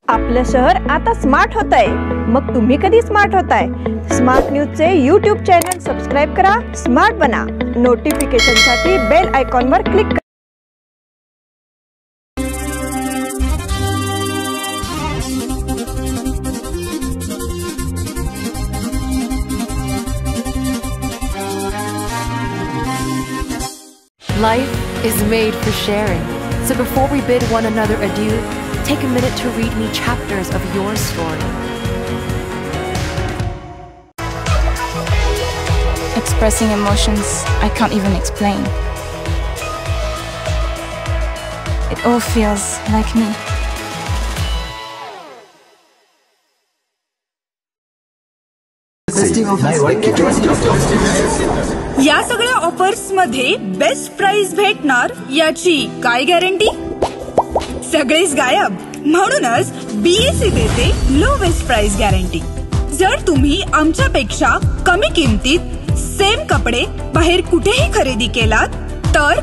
आपलं शहर आता स्मार्ट होतंय, मग तुम्ही कधी स्मार्ट होताय? स्मार्ट न्यूजचे YouTube चॅनल सबस्क्राइब करा, स्मार्ट बना. नोटिफिकेशनसाठी बेल आयकॉनवर क्लिक करा. Life is made for sharing. So before we bid one another adieu, take a minute to read me chapters of your story. Expressing emotions I can't even explain. It all feels like me. या सगळ्या offers मध्ये best price भेटणार याची काय guarantee? सगळेच गायब. म्हणूनच BSc देते लोवेस्ट प्राइस गॅरंटी. जर तुम्ही आमच्यापेक्षा कमी किमतीत सेम कपडे बाहेर कुठेही खरेदी केलात तर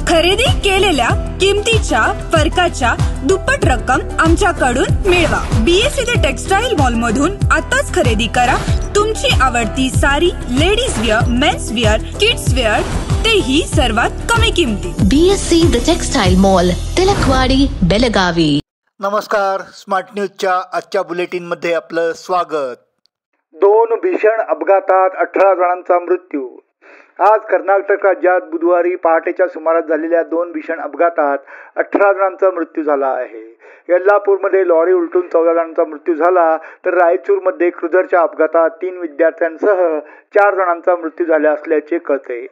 खरेदी केलेल्या किमतीच्या फरकाच्या दुप्पट रक्कम आमच्याकडून मिळवा. बीएससी द टेक्सटाईल मॉल मधून आताच खरेदी करा तुमची आवडती sari, ladies wear, mens wear, kids wear, तेही सर्वात कमी किमतीत. BSC the textile mall, Tilakwadi, Belagavi. नमस्कार. स्मार्ट न्यूजच्या आजच्या बुलेटिनमध्ये आपलं स्वागत. 2 भीषण अपघातात 18 जणांचा मृत्यू. आज कर्नाटक राज्यात बुधवारी पहाटेच्या सुमारास झालेल्या 2 भीषण अपघातात 18 जणांचा मृत्यू झाला आहे. यल्लापूरमध्ये लॉरी उलटून 14 जणांचा मृत्यू झाला, तर रायचूरमध्ये क्रुझरच्या अपघातात 3 विद्यार्थ्यांसह 4 जणांचा मृत्यू झाला असल्याचे कळते.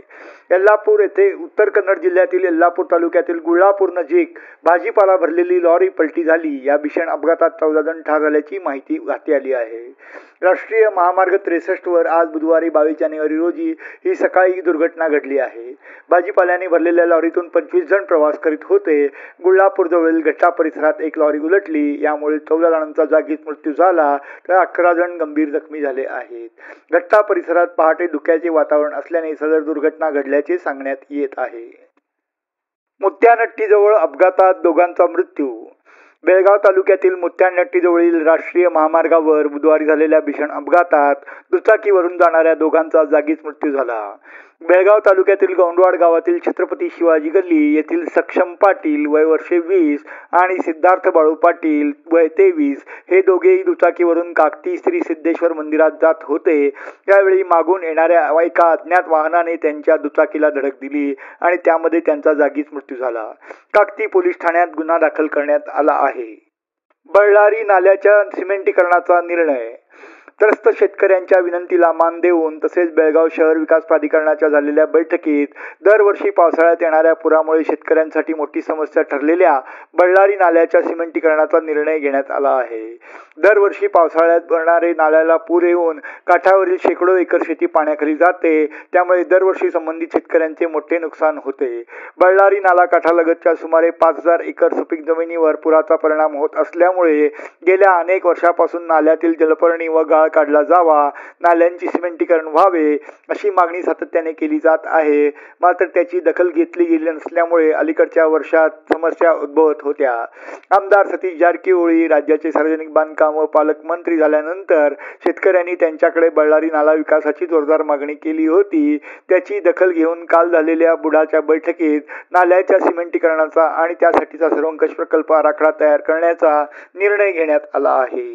यल्लापूर येथे उत्तर कन्नड जिल्ह्यातील यल्लापूर तालुक्यातील गुळापूर नजीक भाजीपाला भरलेली लॉरी पलटी झाली. या भीषण अपघातात 14 जण ठार झाल्याची माहिती हाती आली आहे. राष्ट्रीय महामार्ग 63 वर आज बुधवारी 22 जानेवारी रोजी ही सकाळी दुर्घटना घडली आहे. भाजीपाल्याने भरलेल्या लॉरीतून 25 जण प्रवास करीत होते. गुळापूर जवळील गट्टा परिसरात एक लॉरी उलटली. यामुळे 14 जणांचा जागीच मृत्यू झाला, तर 11 जण गंभीर जखमी झाले आहेत. गट्टा परिसरात पहाटे धुक्याचे वातावरण असल्याने सदर दुर्घटना घडल्याचे सांगण्यात येत आहे. मुत्यानट्टीजवळ अपघातात 2घांचा मृत्यू. बेळगाव तालुक्यातील मुत्यानट्टीजवळील राष्ट्रीय महामार्गावर बुधवारी झालेल्या भीषण अपघातात दुचाकीवरून जाणाऱ्या 2घांचा जागीच मृत्यू झाला. बेळगाव तालुक्यातील गौंडवाड गावातील छत्रपती शिवाजी गल्ली येथील सक्षम पाटील वय वर्षे 20 आणि सिद्धार्थ बाळू पाटील वय 23 हे दोघेही दुचाकीवरून काकती श्री सिद्धेश्वर मंदिरात जात होते. त्यावेळी मागून येणाऱ्या एका अज्ञात वाहनाने त्यांच्या दुचाकीला धडक दिली आणि त्यामध्ये त्यांचा जागीच मृत्यू झाला. काकती पोलीस ठाण्यात गुन्हा दाखल करण्यात आला आहे. बळ्ळारी नाल्याच्या सिमेंटीकरणाचा निर्णय. त्रस्त शेतकऱ्यांच्या विनंतीला मान देऊन तसेच बेळगाव शहर विकास प्राधिकरणाच्या झालेल्या बैठकीत दरवर्षी पावसाळ्यात येणाऱ्या पुरामुळे शेतकऱ्यांसाठी मोठी समस्या ठरलेल्या बळ्ळारी नाल्याच्या सिमेंटीकरणाचा निर्णय घेण्यात आला आहे. दरवर्षी पावसाळ्यात भरणारे नाल्याला पूर येऊन काठावरील शेकडो एकर शेती पाण्याखाली जाते. त्यामुळे दरवर्षी संबंधित शेतकऱ्यांचे मोठे नुकसान होते. बळ्ळारी नाला काठालगतच्या सुमारे 5000 एकर सुपीक जमिनीवर पुराचा परिणाम होत असल्यामुळे गेल्या अनेक वर्षापासून नाल्यातील जलपर्णी व गाळ काढला जावा, नाल्यांची सिमेंटीकरण व्हावे अशी मागणी सातत्याने केली जात आहे. मात्र त्याची दखल घेतली गेली नसल्यामुळे अलीकडच्या वर्षात समस्या उद्भवत होत्या. आमदार सतीश जारकिहोळी राज्याचे सार्वजनिक बांधकाम व पालकमंत्री झाल्यानंतर शेतकऱ्यांनी त्यांच्याकडे बळ्ळारी नाला विकासाची जोरदार मागणी केली होती. त्याची दखल घेऊन काल झालेल्या बुडाच्या बैठकीत नाल्याच्या सिमेंटीकरणाचा आणि त्यासाठीचा सर्वंकष प्रकल्प आराखडा तयार करण्याचा निर्णय घेण्यात आला आहे.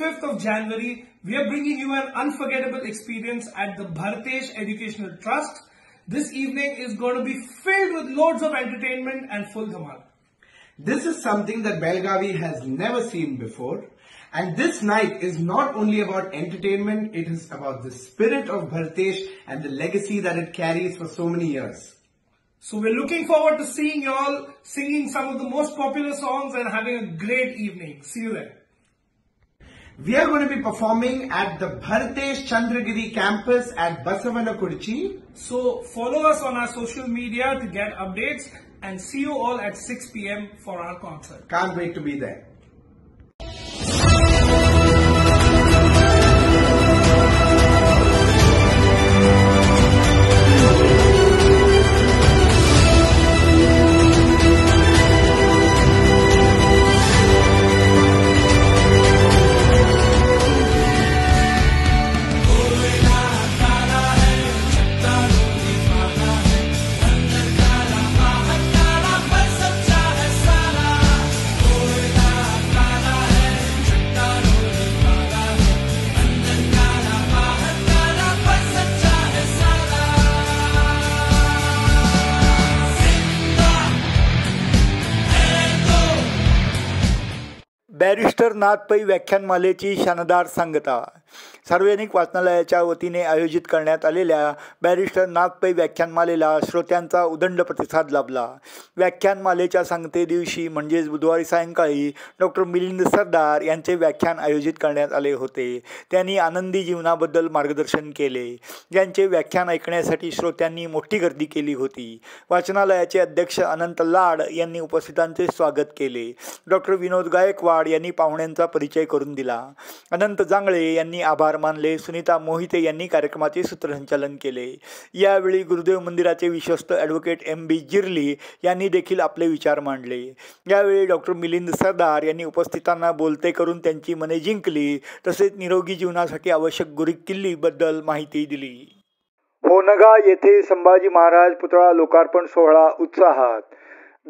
5th of January, we are bringing you an unforgettable experience at the Bhartesh Educational Trust. This evening is going to be filled with loads of entertainment and full dhamal. This is something that Belgavi has never seen before. And this night is not only about entertainment, it is about the spirit of Bhartesh and the legacy that it carries for so many years. So we're looking forward to seeing you all singing some of the most popular songs and having a great evening. See you there. We are going to be performing at the Bhartesh Chandragiri campus at Basavanakurchi. So follow us on our social media to get updates and see you all at 6 p.m. for our concert. Can't wait to be there. Barrister Nath Pai व्याख्यानमालेची शानदार सांगता. सार्वजनिक वाचनालयाच्या वतीने आयोजित करण्यात आलेल्या barrister Nath पै व्याख्यानमालेला श्रोत्यांचा उदंड प्रतिसाद लाभला. व्याख्यानमालेच्या सांगते दिवशी म्हणजेच बुधवारी सायंकाळी डॉक्टर मिलिंद सरदार यांचे व्याख्यान आयोजित करण्यात आले होते. त्यांनी आनंदी जीवनाबद्दल मार्गदर्शन केले. ज्यांचे व्याख्यान ऐकण्यासाठी श्रोत्यांनी मोठी गर्दी केली होती. वाचनालयाचे अध्यक्ष अनंत लाड यांनी उपस्थितांचे स्वागत केले. डॉक्टर विनोद गायकवाड यांनी पाहुण्यांचा परिचय करून दिला. अनंत जांगळे यांनी आभार मानले. सुनीता मोहिते यांनी कार्यक्रमाचे सूत्रसंचालन केले. यावेळी गुरुदेव मंदिराचे विश्वस्त ॲडव्होकेट MB जिर्ली यांनी देखील आपले विचार मांडले. यावेळी डॉक्टर मिलिंद सरदार यांनी उपस्थितांना बोलते करून त्यांची मने जिंकली. तसेच निरोगी जीवनासाठी आवश्यक गुरुकिल्लीबद्दल माहिती दिली. होनगा येथे संभाजी महाराज पुतळा लोकार्पण सोहळा उत्साहात.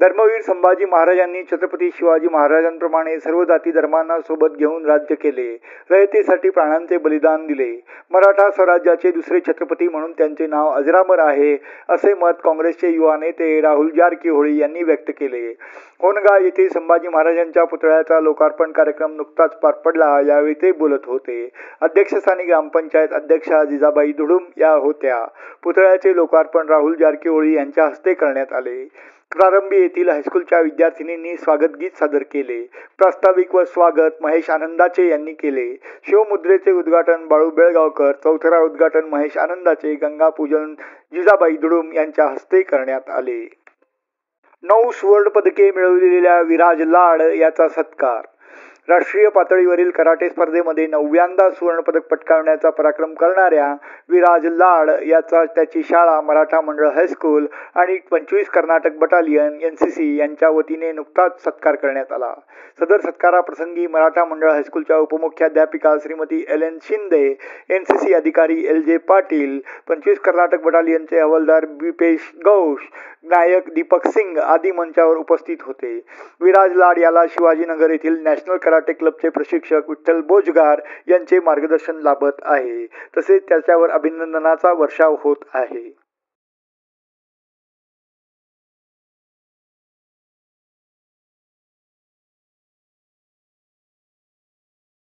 धर्मवीर संभाजी महाराजांनी छत्रपती शिवाजी महाराजांप्रमाणे सर्व जाती धर्मांना सोबत घेऊन राज्य केले. रयतेसाठी प्राणांचे बलिदान दिले. मराठा स्वराज्याचे दुसरे छत्रपती म्हणून त्यांचे नाव अजरामर आहे, असे मत काँग्रेसचे युवा नेते राहुल जारकीहोळी यांनी व्यक्त केले. होनगा येथे संभाजी महाराजांच्या पुतळ्याचा लोकार्पण कार्यक्रम नुकताच पार पडला. यावेळी ते बोलत होते. अध्यक्षस्थानी ग्रामपंचायत अध्यक्षा जिजाबाई धुडुम या होत्या. पुतळ्याचे लोकार्पण राहुल जारकीहोळी यांच्या हस्ते करण्यात आले. प्रारंभी येथील हायस्कूलच्या विद्यार्थिनींनी स्वागत गीत सादर केले. प्रास्ताविक व स्वागत महेश आनंदाचे यांनी केले. शिवमुद्रेचे उद्घाटन बाळू बेळगावकर, चौथरा उद्घाटन महेश आनंदाचे, गंगापूजन जिजाबाई धुडुम यांच्या हस्ते करण्यात आले. 9 सुवर्ण पदके मिळवलेल्या विराज लाड याचा सत्कार. राष्ट्रीय पातळीवरील कराटे स्पर्धेमध्ये 9व्यांदा सुवर्णपदक पटकावण्याचा पराक्रम करणाऱ्या विराज लाड याचा त्याची शाळा मराठा मंडळ हायस्कूल आणि 25 कर्नाटक बटालियन NCC यांच्या वतीने नुकताच सत्कार करण्यात आला. सदर सत्काराप्रसंगी मराठा मंडळ हायस्कूलच्या उपमुख्याध्यापिका श्रीमती LN शिंदे, NCC अधिकारी LJ पाटील, 25 कर्नाटक बटालियनचे हवालदार बिपेश घोष, नायक दीपक सिंग आदी मंचावर उपस्थित होते. विराज लाड याला शिवाजीनगर येथील नॅशनल कराटे क्लबचे प्रशिक्षक विठ्ठल बोजगार यांचे मार्गदर्शन लाभत आहे. तसेच त्याच्यावर अभिनंदनाचा वर्षाव होत आहे.